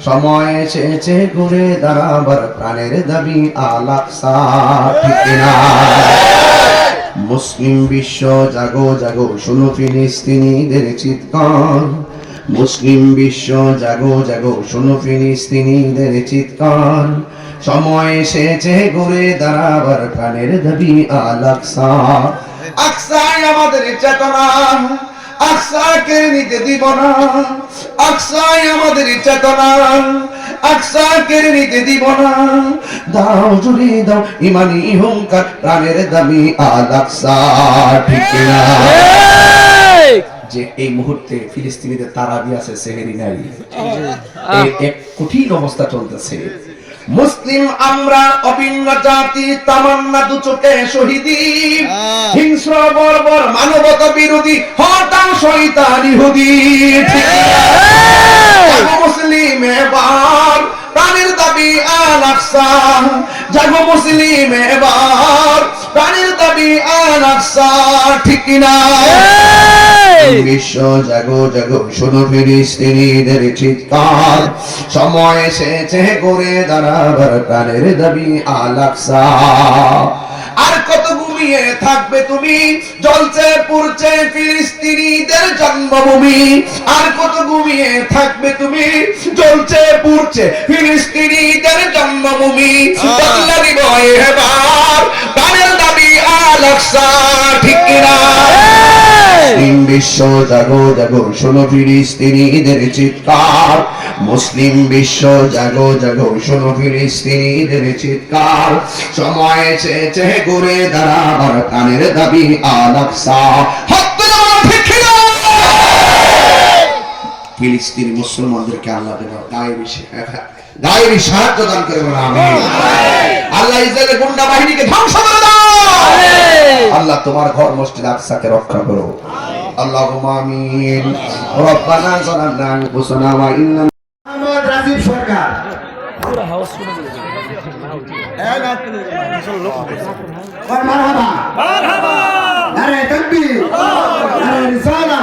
সময় এসেছে ঘুরে দাঁড়াবার প্রাণের দাবি আল-আকসা, ঠিক না? মুসলিম বিশ্ব জাগো জাগো, শোনো ফিলিস্তিনিদের চিৎকার। মুসলিম বিশ্ব জাগো জাগো, শোনো ফিলিস্তিনিদের চিৎকার। সময় এসেছে ঘুরে দাঁড়াবার প্রাণের দাবি আল-আকসা। আকসায় আমাদের চেতনা, আকসাকে নিতে দিব না। আকসায় আমাদের চেতনা, আকসাকে নিতে দিব না। দাও জুড়ে দাও ইমানি হুঙ্কার, প্রাণের দাবি আল-আকসা, ঠিক না? যে এই মুহূর্তে ফিলিস্তিনিদের তারা দিয়েছে, সেহেরি নাই, এক কঠিন অবস্থা চলতেছে। মুসলিম আমরা অভিন্ন জাতি, তামান্না দু চোখে শহীদি, হিংস্র বর্বর মানবতা বিরোধী, হটাও শয়তান ইহুদি। মুসলিম এবার প্রাণের দাবি আল-আকসা, জাগো মুসলিম এবার প্রাণের দাবি আল-আকসা, ঠিক না? বিশ্ব জাগো জাগো, শোনো ফিলিস্তিনিদের চিৎকার। সময় এসেছে করে দাঁড়াবার প্রাণের দাবি আল-আকসা। আর কত ঘুমিয়ে থাকবে তুমি, জ্বলছে পুড়ছে ফিলিস্তিনিদের জন্মভূমি। আর কত ঘুমিয়ে থাকবে তুমি, জ্বলছে পুড়ছে ফিলিস্তিনিদের জন্মভূমি। বদলা দিব এবার প্রাণের দাবি আল-আকসা, ঠিক না? মুসলিম বিশ্ব জাগো জাগো, শোনো ফিলিস্তিনিদের চিৎকার। মুসলিম বিশ্ব জাগো জাগো, শোনো ফিলিস্তিনিদের চিৎকার। সময় এসেছে ঘুরে দাঁড়াবার প্রাণের দাবি আল-আকসা। ফিলিস্তিনি মুসলমানদেরকে আল্লাহ গায়েবী সাহায্য দান করে বলে আমিন। আল্লাহ ইসরায়েলের গুন্ডা বাহিনীকে ধ্বংস করে দাও। আল্লাহ তোমার ঘর মসজিদ আকসাকে রক্ষা করো। আল্লাহুম্মা আমিন। রব্বানা যালামনা আনফুসানা ওয়া ইন লাম আমার রাজীব সরকার পুরো হাউস শুনে দিল। এক হাত তুলে মারহাবা মারহাবা, নারে তাকবীর, নারে রিসালা,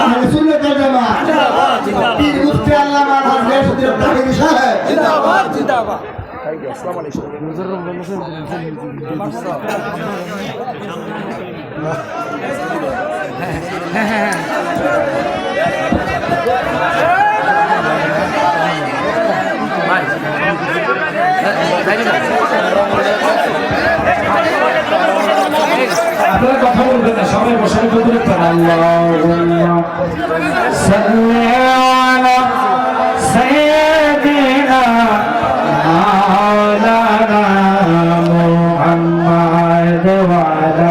নারে সুন্নাত ওয়াল জামাত জিন্দাবাদ। পীর মুফতি আল্লামা হাজরত সদর তাহির সাহেব জিন্দাবাদ জিন্দাবাদ। আসসালামু আলাইকুম। আপনারা কথা বলবেন না, সবাই বসে বলবেন। আল্লাহুম্মা সাল্লি আলা সাইয়্যিদিনা মাওলানা মুহাম্মদ ওয়া আলা